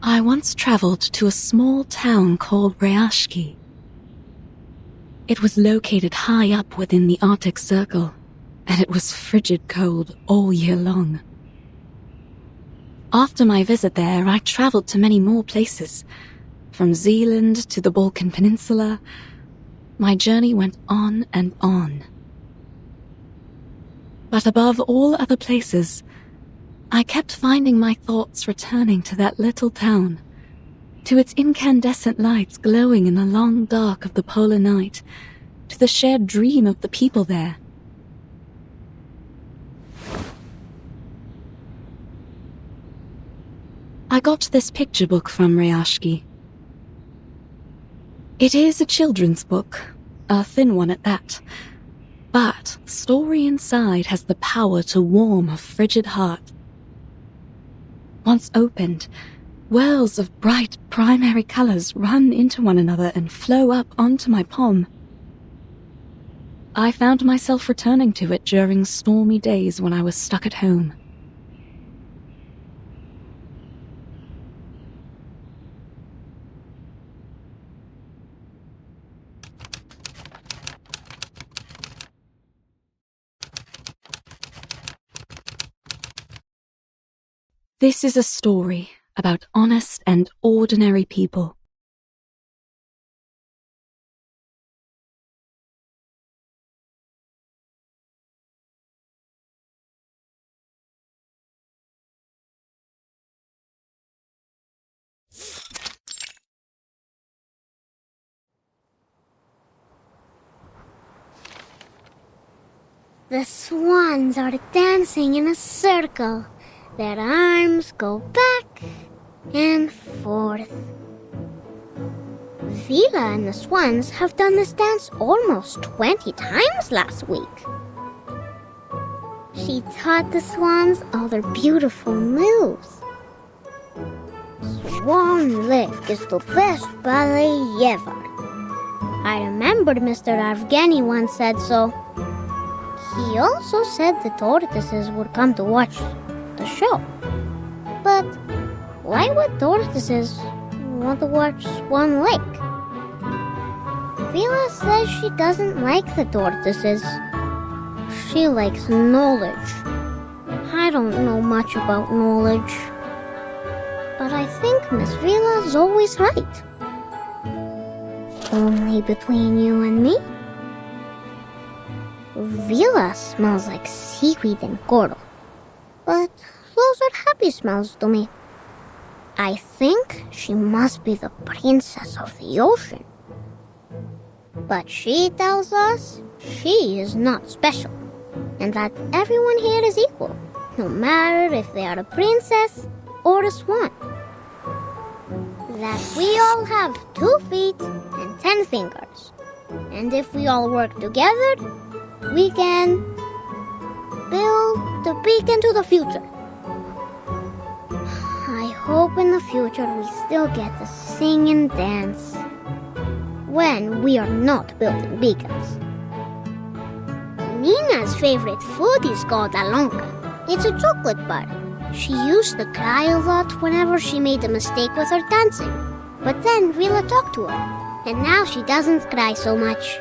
I once traveled to a small town called Rayashki. It was located high up within the Arctic Circle, and it was frigid cold all year long. After my visit there, I traveled to many more places, from Zealand to the Balkan Peninsula. My journey went on and on. But above all other places, I kept finding my thoughts returning to that little town, to its incandescent lights glowing in the long dark of the polar night, to the shared dream of the people there. I got this picture book from Rayashki. It is a children's book, a thin one at that, but the story inside has the power to warm a frigid heart. Once opened, wells of bright primary colors run into one another and flow up onto my palm. I found myself returning to it during stormy days when I was stuck at home. This is a story about honest and ordinary people. The swans are dancing in a circle. Their arms go back and forth. Vila and the swans have done this dance almost 20 times last week. She taught the swans all their beautiful moves. Swan Lake is the best ballet ever. I remembered Mr. Evgeny once said so. He also said the tortoises would come to watch the show. But why would tortoises want to watch Swan Lake? Vila says she doesn't like the tortoises. She likes knowledge. I don't know much about knowledge. But I think Miss Vila's always right. Only between you and me? Vila smells like seaweed and coral. But those are happy smells to me. I think she must be the princess of the ocean. But she tells us she is not special, and that everyone here is equal, no matter if they are a princess or a swan. That we all have 2 feet and 10 fingers, and if we all work together, we can build the beacon to the future. I hope in the future we still get to sing and dance when we are not building beacons. Nina's favorite food is called alonka. It's a chocolate bar. She used to cry a lot whenever she made a mistake with her dancing. But then Vila talked to her, and now she doesn't cry so much.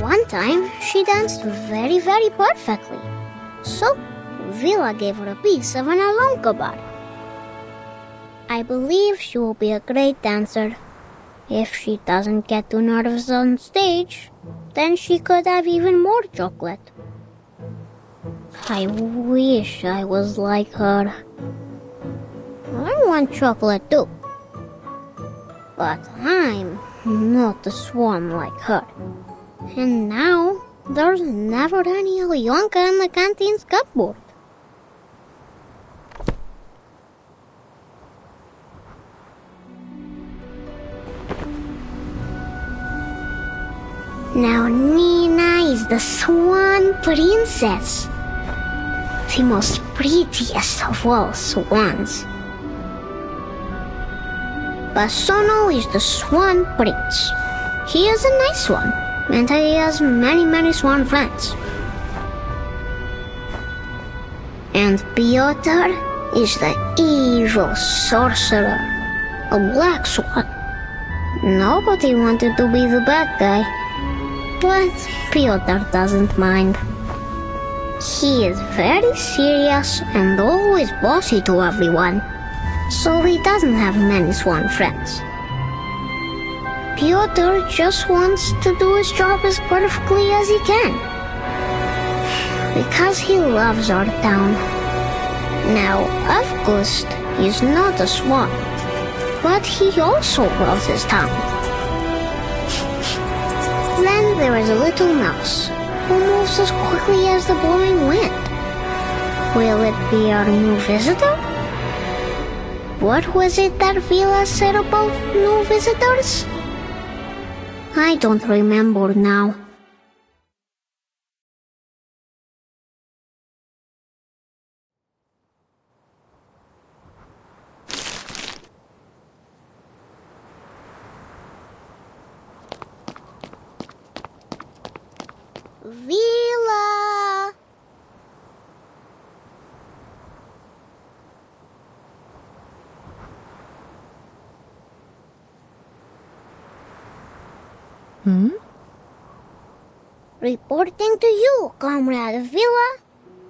One time, she danced very, very perfectly. So, Vila gave her a piece of an alonka bar. I believe she will be a great dancer. If she doesn't get too nervous on stage, then she could have even more chocolate. I wish I was like her. I want chocolate too. But I'm not a swan like her. And now, there's never any Alyonka in the canteen's cupboard. Now Nina is the swan princess. The most prettiest of all swans. Basono is the swan prince. He is a nice one, and he has many, many swan friends. And Piotr is the evil sorcerer, a black swan. Nobody wanted to be the bad guy, but Piotr doesn't mind. He is very serious and always bossy to everyone, so he doesn't have many swan friends. Piotr just wants to do his job as perfectly as he can, because he loves our town. Now, August is not a swan, but he also loves his town. Then there is a little mouse who moves as quickly as the blowing wind. Will it be our new visitor? What was it that Vila said about new visitors? I don't remember now. Vila! Reporting to you, Comrade Vila.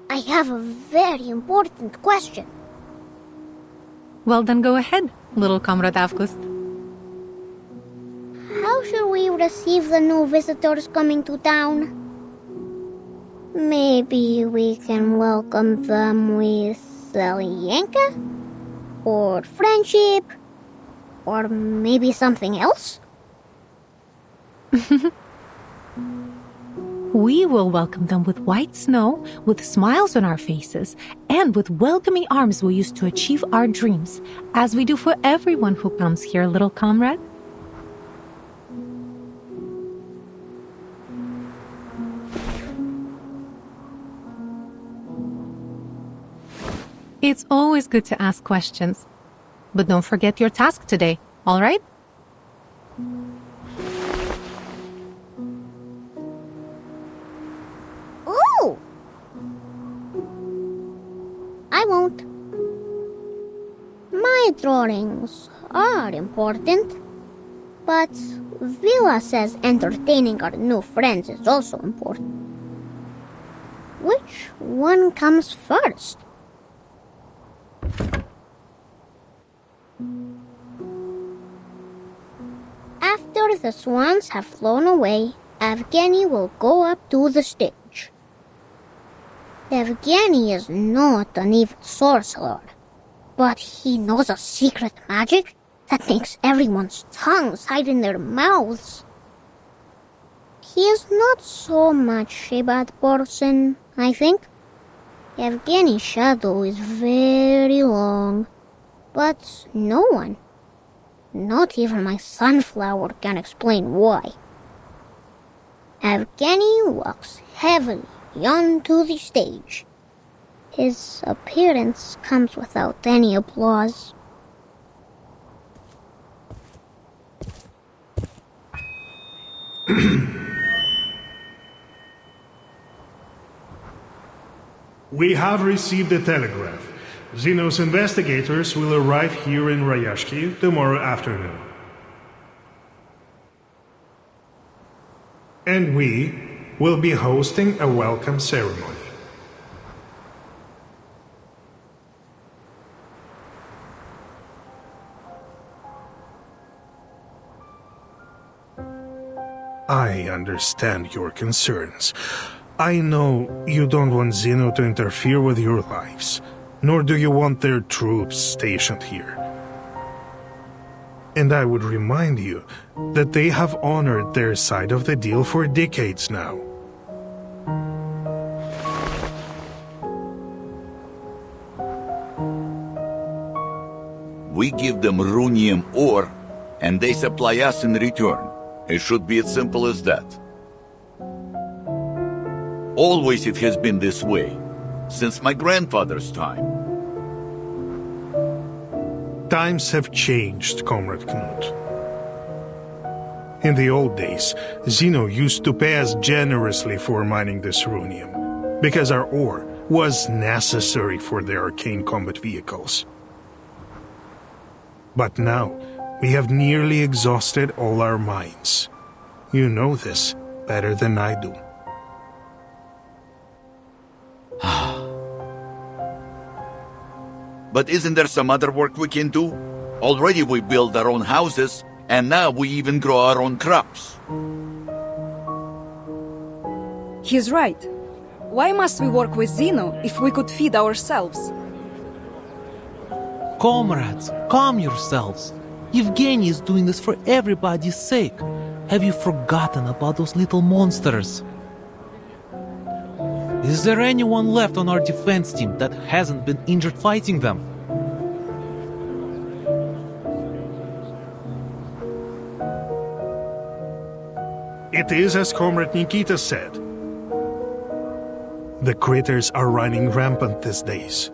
I have a very important question. Well, then go ahead, little Comrade Avgust. How should we receive the new visitors coming to town? Maybe we can welcome them with Salienka? Or friendship? Or maybe something else? We will welcome them with white snow, with smiles on our faces, and with welcoming arms we use to achieve our dreams, as we do for everyone who comes here, little comrade. It's always good to ask questions. But don't forget your task today, all right? Oh! I won't. My drawings are important, but Vila says entertaining our new friends is also important. Which one comes first? After the swans have flown away, Evgeny will go up to the stage. Evgeny is not an evil sorcerer, but he knows a secret magic that makes everyone's tongues hide in their mouths. He is not so much a bad person, I think. Evgeny's shadow is very long, but no one, not even my sunflower, can explain why. Evgeny walks heavily onto the stage. His appearance comes without any applause. We have received a telegraph. Zeno's investigators will arrive here in Rayashki tomorrow afternoon. And we will be hosting a welcome ceremony. I understand your concerns. I know you don't want Zeno to interfere with your lives, nor do you want their troops stationed here. And I would remind you that they have honored their side of the deal for decades now. We give them runium ore, and they supply us in return. It should be as simple as that. Always it has been this way, since my grandfather's time. Times have changed, Comrade Knut. In the old days, Zeno used to pay us generously for mining this runium, because our ore was necessary for the arcane combat vehicles. But now, we have nearly exhausted all our mines. You know this better than I do. But isn't there some other work we can do? Already we build our own houses, and now we even grow our own crops. He's right. Why must we work with Zeno if we could feed ourselves? Comrades, calm yourselves. Evgeny is doing this for everybody's sake. Have you forgotten about those little monsters? Is there anyone left on our defense team that hasn't been injured fighting them? It is as Comrade Nikita said. The critters are running rampant these days.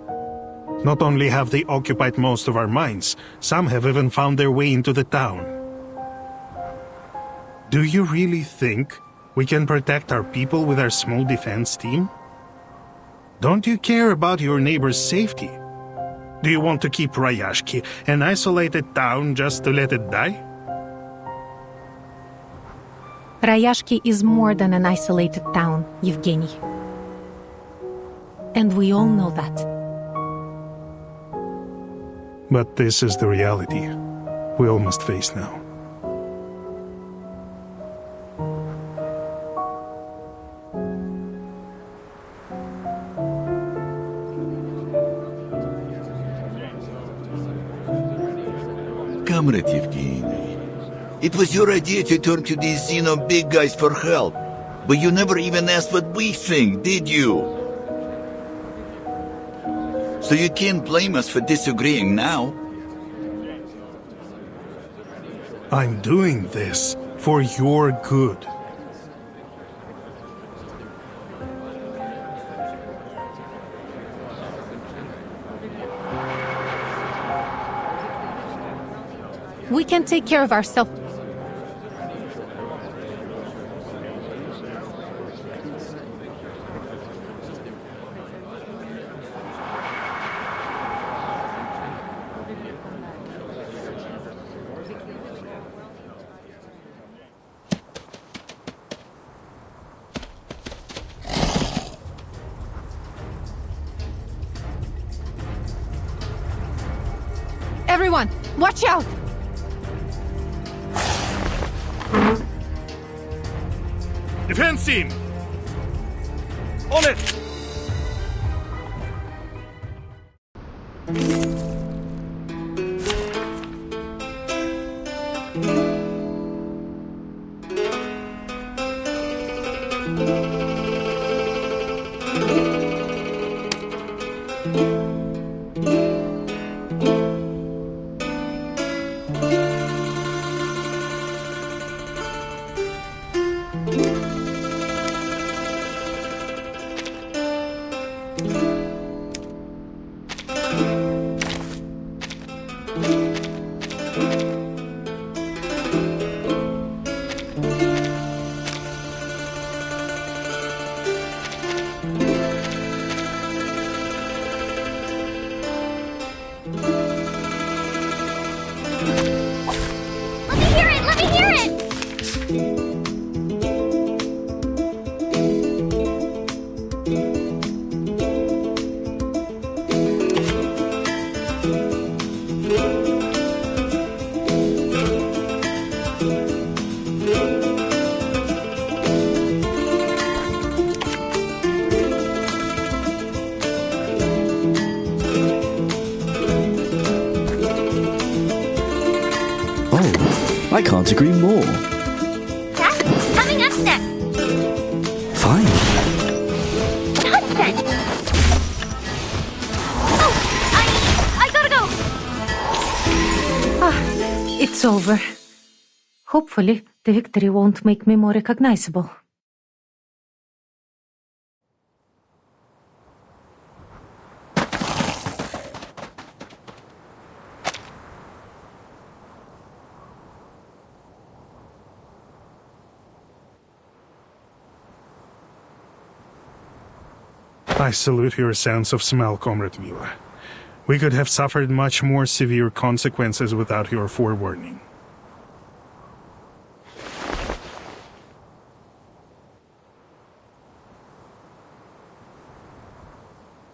Not only have they occupied most of our mines, some have even found their way into the town. Do you really think we can protect our people with our small defense team? Don't you care about your neighbor's safety? Do you want to keep Rayashki an isolated town just to let it die? Rayashki is more than an isolated town, Evgeny. And we all know that. But this is the reality we all must face now. Comrade Evgeny, it was your idea to turn to these Zeno big guys for help. But you never even asked what we think, did you? So you can't blame us for disagreeing now. I'm doing this for your good. We can take care of ourselves. Everyone, watch out! Defense team! On it! Let me hear it! Let me hear it! Oh, I can't agree more. That's coming up next. Fine. Nonsense! Oh, I gotta go! It's over. Hopefully, the victory won't make me more recognizable. I salute your sense of smell, Comrade Vila. We could have suffered much more severe consequences without your forewarning.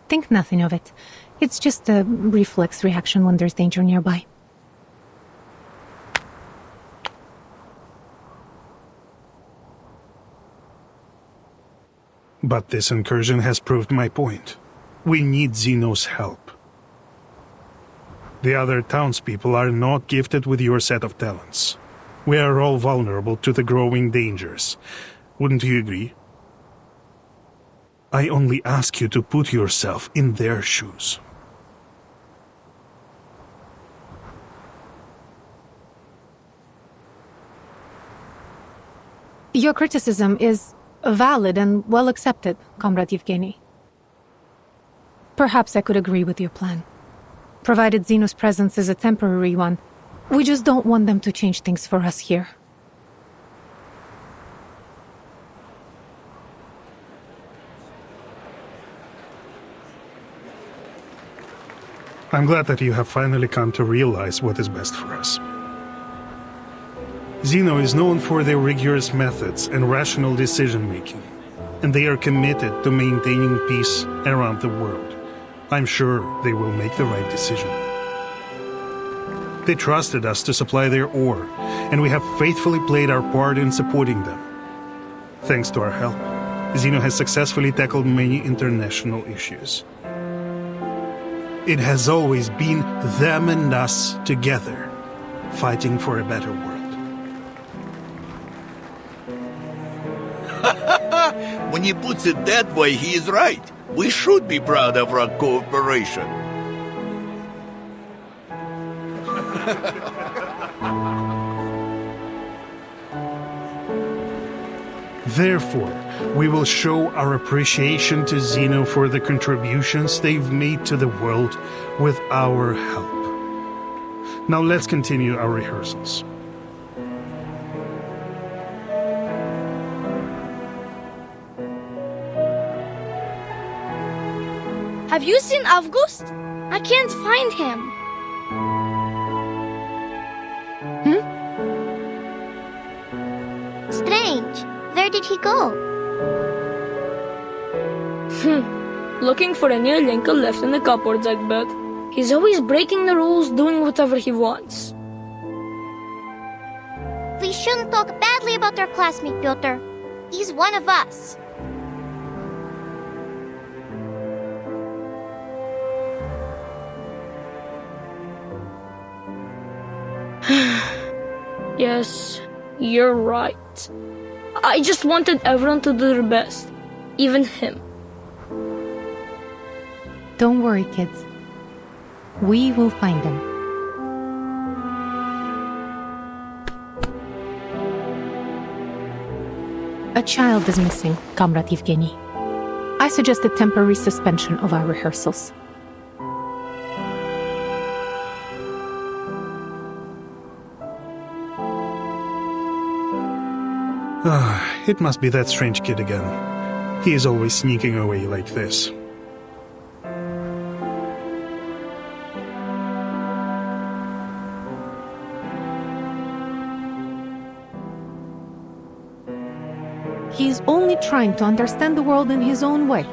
Think nothing of it. It's just a reflex reaction when there's danger nearby. But this incursion has proved my point. We need Zeno's help. The other townspeople are not gifted with your set of talents. We are all vulnerable to the growing dangers. Wouldn't you agree? I only ask you to put yourself in their shoes. Your criticism is valid and well accepted, Comrade Yevgeny. Perhaps I could agree with your plan. Provided Zeno's presence is a temporary one, we just don't want them to change things for us here. I'm glad that you have finally come to realize what is best for us. Zeno is known for their rigorous methods and rational decision-making, and they are committed to maintaining peace around the world. I'm sure they will make the right decision. They trusted us to supply their ore, and we have faithfully played our part in supporting them. Thanks to our help, Zeno has successfully tackled many international issues. It has always been them and us together, fighting for a better world. When he puts it that way, he is right. We should be proud of our cooperation. Therefore, we will show our appreciation to Zeno for the contributions they've made to the world with our help. Now let's continue our rehearsals. Have you seen August? I can't find him. Strange. Where did he go? Looking for a new Lincoln left in the cupboards, I bet. He's always breaking the rules, doing whatever he wants. We shouldn't talk badly about our classmate, Piotr. He's one of us. Yes, you're right. I just wanted everyone to do their best, even him. Don't worry, kids. We will find him. A child is missing, Comrade Yevgeny. I suggest a temporary suspension of our rehearsals. It must be that strange kid again. He is always sneaking away like this. He's only trying to understand the world in his own way.